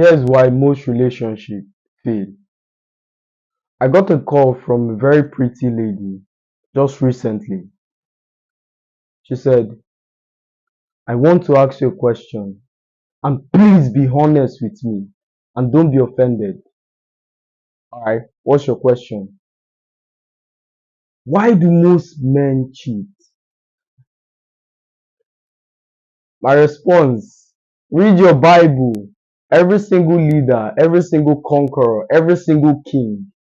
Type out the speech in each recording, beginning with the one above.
Here's why most relationships fail. I got a call from a very pretty lady just recently. She said, I want to ask you a question and please be honest with me and don't be offended. Alright, what's your question? Why do most men cheat? My response, read your Bible. Every single leader, every single conqueror, every single king,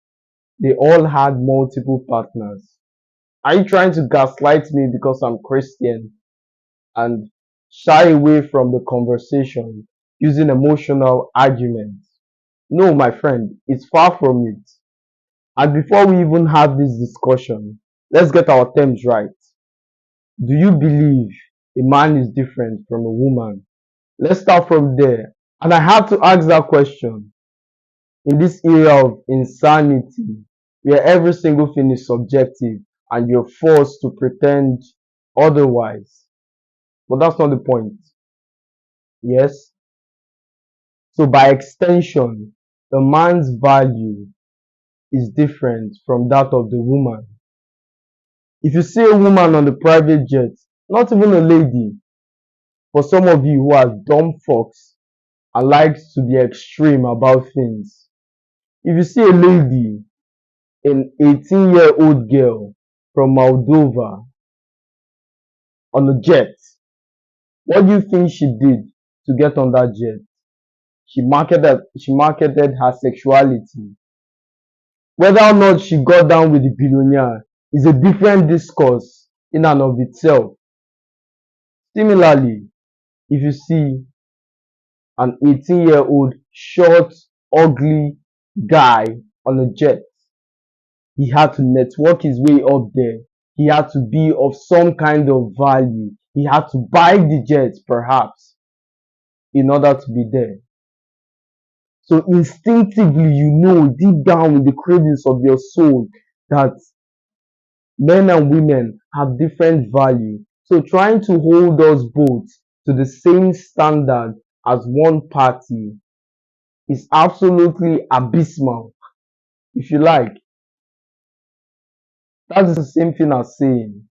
they all had multiple partners. Are you trying to gaslight me because I'm Christian and shy away from the conversation using emotional arguments? No, my friend, it's far from it. And before we even have this discussion, let's get our terms right. Do you believe a man is different from a woman? Let's start from there. And I have to ask that question in this era of insanity where every single thing is subjective and you're forced to pretend otherwise. But that's not the point. Yes? So by extension, the man's value is different from that of the woman. If you see a woman on the private jet, not even a lady, for some of you who are dumb fucks and likes to be extreme about things, if you see a lady, an 18-year-old girl from Moldova on a jet, what do you think she did to get on that jet? She marketed her sexuality. Whether or not she got down with the billionaire is a different discourse in and of itself. Similarly, if you see an 18-year-old short, ugly guy on a jet, he had to network his way up there. He had to be of some kind of value. He had to buy the jet, perhaps, in order to be there. So instinctively, you know deep down in the cravings of your soul that men and women have different value. So trying to hold us both to the same standard as one party is absolutely abysmal. If you like, that's the same thing as saying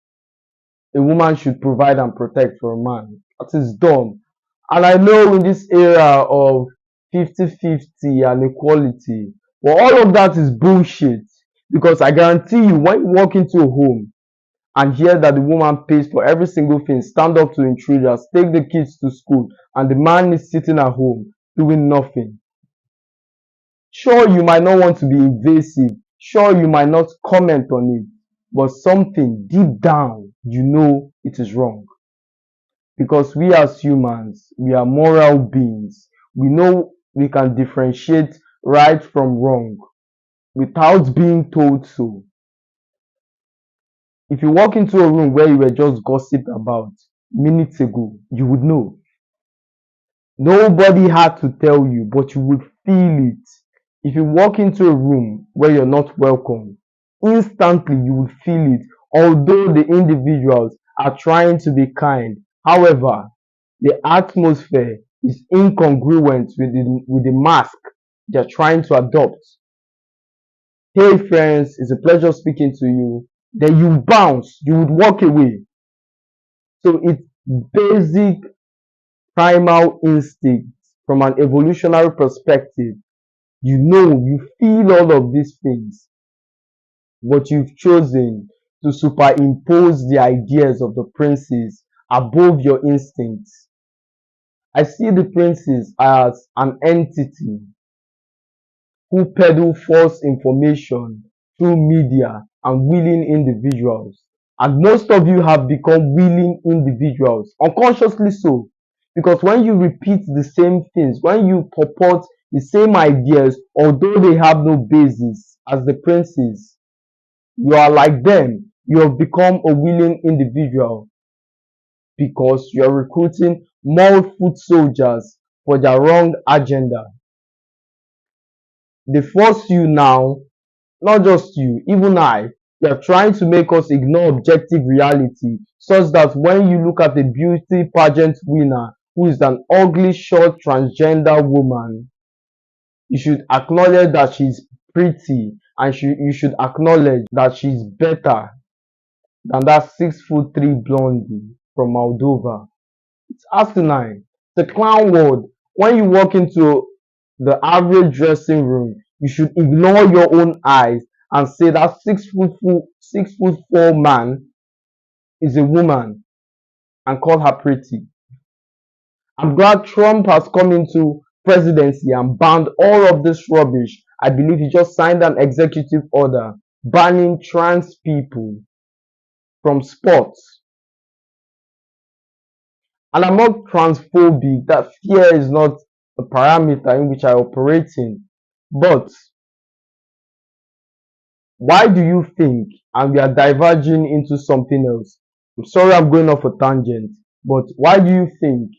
a woman should provide and protect for a man. That is dumb. And I know in this era of 50-50 and equality, but all of that is bullshit. Because I guarantee you, when you walk into a home and hear that the woman pays for every single thing, stand up to intruders, take the kids to school, and the man is sitting at home doing nothing. Sure, you might not want to be invasive. Sure, you might not comment on it. But something deep down, you know it is wrong. Because we as humans, we are moral beings. We know we can differentiate right from wrong without being told so. If you walk into a room where you were just gossiped about minutes ago, you would know. Nobody had to tell you, but you would feel it. If you walk into a room where you're not welcome, instantly you would feel it, although the individuals are trying to be kind. However, the atmosphere is incongruent with the mask they're trying to adopt. Hey friends, it's a pleasure speaking to you. Then you bounce, you would walk away. So it's basic primal instinct from an evolutionary perspective. You know, you feel all of these things, but you've chosen to superimpose the ideas of the princes above your instincts. I see the princes as an entity who peddle false information through media and willing individuals. And most of you have become willing individuals, unconsciously so. Because when you repeat the same things, when you purport the same ideas, although they have no basis as the princes, you are like them. You have become a willing individual because you are recruiting more foot soldiers for their wrong agenda. They force you now, not just you, even I, they are trying to make us ignore objective reality such that when you look at a beauty pageant winner who is an ugly, short, transgender woman, You should acknowledge that she's pretty, and you should acknowledge that she's better than that 6'3" blondie from Moldova. It's asinine. It's a clown world. When you walk into the average dressing room, you should ignore your own eyes and say that 6'4" man is a woman and call her pretty. I'm glad Trump has come into presidency and banned all of this rubbish. I believe he just signed an executive order banning trans people from sports. And I'm not transphobic. That fear is not a parameter in which I operate in. But why do you think, and we are diverging into something else? I'm sorry I'm going off a tangent, but why do you think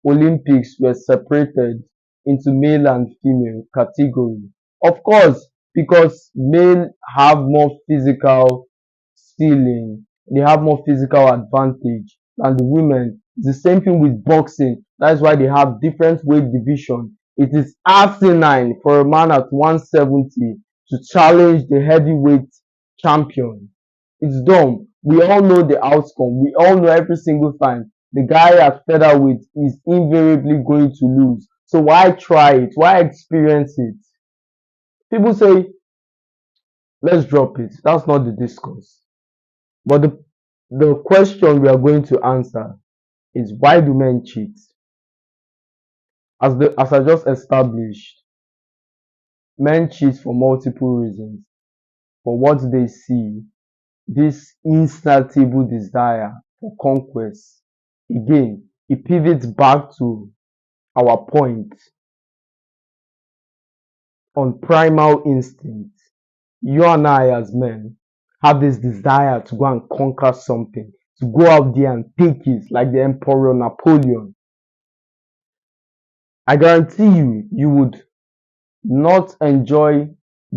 Olympics were separated into male and female category? Of course, because male have more physical ceiling, they have more physical advantage than the women. It's the same thing with boxing. That's why they have different weight division. It is asinine for a man at 170 to challenge the heavyweight champion. It's dumb. We all know the outcome. We all know every single time the guy at featherweight is invariably going to lose. So why try it? Why experience it? People say, let's drop it. That's not the discourse. But the question we are going to answer is, why do men cheat? As I just established, men cheat for multiple reasons. For what they see, this insatiable desire for conquest. Again, it pivots back to our point on primal instinct. You and I as men have this desire to go and conquer something, to go out there and take it like the Emperor Napoleon. I guarantee you, you would not enjoy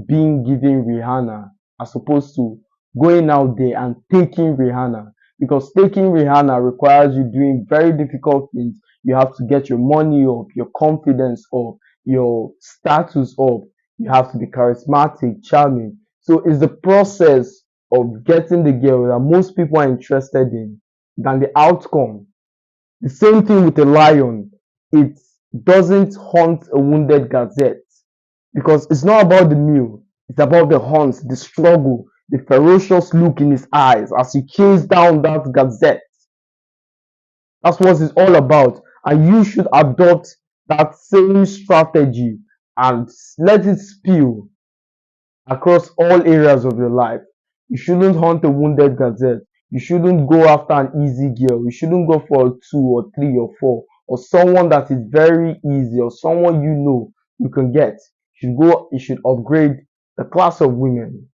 being given Rihanna as opposed to going out there and taking Rihanna, because taking Rihanna requires you doing very difficult things. You have to get your money up, your confidence up, your status up. You have to be charismatic, charming. So it's the process of getting the girl that most people are interested in than the outcome. The same thing with a lion. It doesn't hunt a wounded gazette because it's not about the meal. It's about the hunt, the struggle, the ferocious look in his eyes as he chases down that gazette. That's what it's all about. And you should adopt that same strategy and let it spill across all areas of your life. You shouldn't hunt a wounded gazette. You shouldn't go after an easy girl. You shouldn't go for a 2 or 3 or 4 or someone that is very easy or someone you know you can get. You should upgrade the class of women.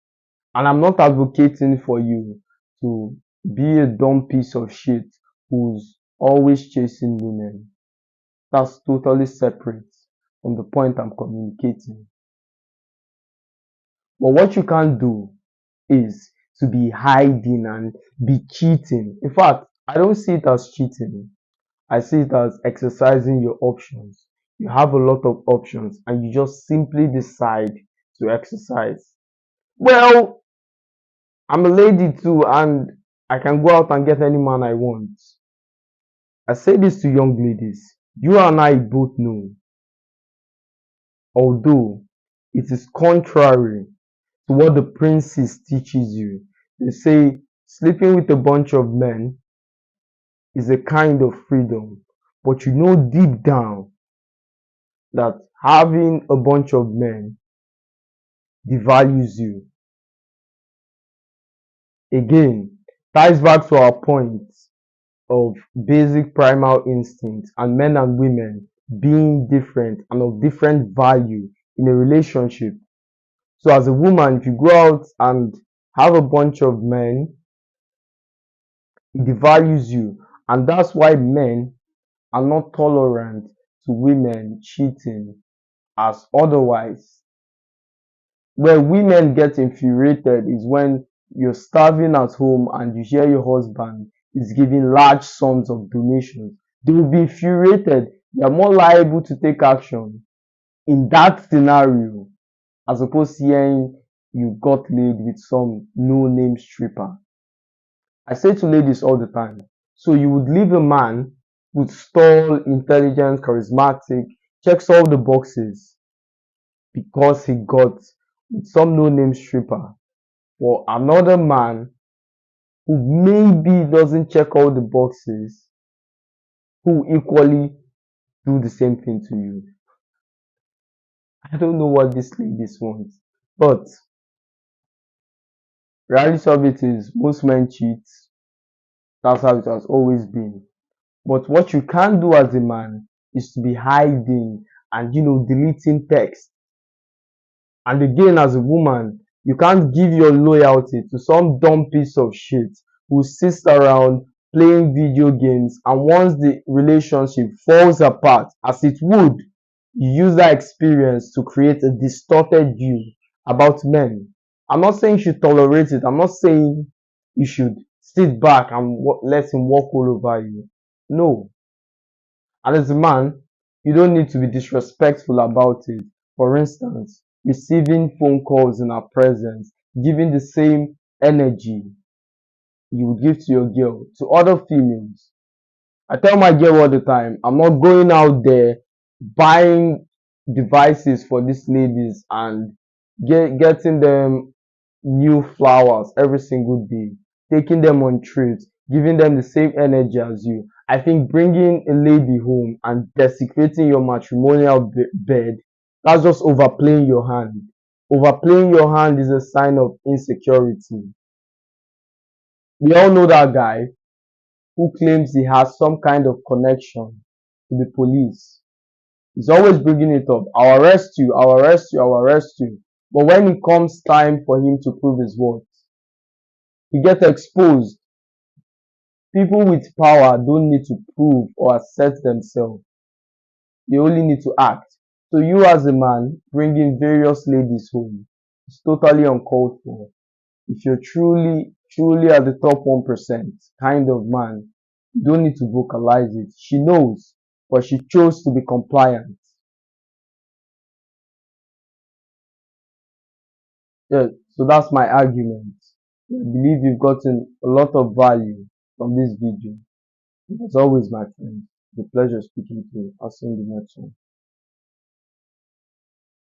And I'm not advocating for you to be a dumb piece of shit who's always chasing women. That's totally separate from the point I'm communicating. But what you can't do is to be hiding and be cheating. In fact, I don't see it as cheating. I see it as exercising your options. You have a lot of options and you just simply decide to exercise. Well, I'm a lady too and I can go out and get any man I want. I say this to young ladies. You and I both know, although it is contrary to what the princess teaches you. They say sleeping with a bunch of men is a kind of freedom, but you know deep down that having a bunch of men devalues you. Again, ties back to our point of basic primal instincts and men and women being different and of different value in a relationship. So as a woman, if you go out and have a bunch of men, it devalues you. And that's why men are not tolerant to women cheating as otherwise. Where women get infuriated is when you're starving at home and you hear your husband is giving large sums of donations. They will be infuriated. They are more liable to take action. in that scenario, as opposed to hearing you got laid with some no-name stripper. I say to ladies all the time, so you would leave a man who's tall, intelligent, charismatic, checks all the boxes because he got with some no-name stripper for another man who maybe doesn't check all the boxes, who equally do the same thing to you. I don't know what these ladies want, but reality of it is most men cheat. That's how it has always been. But what you can't do as a man is to be hiding and deleting text. And again, as a woman, you can't give your loyalty to some dumb piece of shit who sits around playing video games, and once the relationship falls apart, as it would, you use that experience to create a distorted view about men. I'm not saying you should tolerate it. I'm not saying you should sit back and let him walk all over you. No. And as a man, you don't need to be disrespectful about it. For instance, receiving phone calls in our presence, giving the same energy you would give to your girl to other females. I tell my girl all the time, I'm not going out there buying devices for these ladies and getting them new flowers every single day, taking them on trips, giving them the same energy as you. I think bringing a lady home and desecrating your matrimonial bed, that's just overplaying your hand. Overplaying your hand is a sign of insecurity. We all know that guy who claims he has some kind of connection to the police. He's always bringing it up. I'll arrest you, I'll arrest you, I'll arrest you. But when it comes time for him to prove his worth, he gets exposed. People with power don't need to prove or assert themselves. They only need to act. So you as a man bringing various ladies home is totally uncalled for. If you're truly at the top 1% kind of man, you don't need to vocalize it. She knows, but she chose to be compliant. Yeah, so that's my argument. I believe you've gotten a lot of value from this video. As always, my friend, it's a pleasure speaking to you. I'll see you in the next one.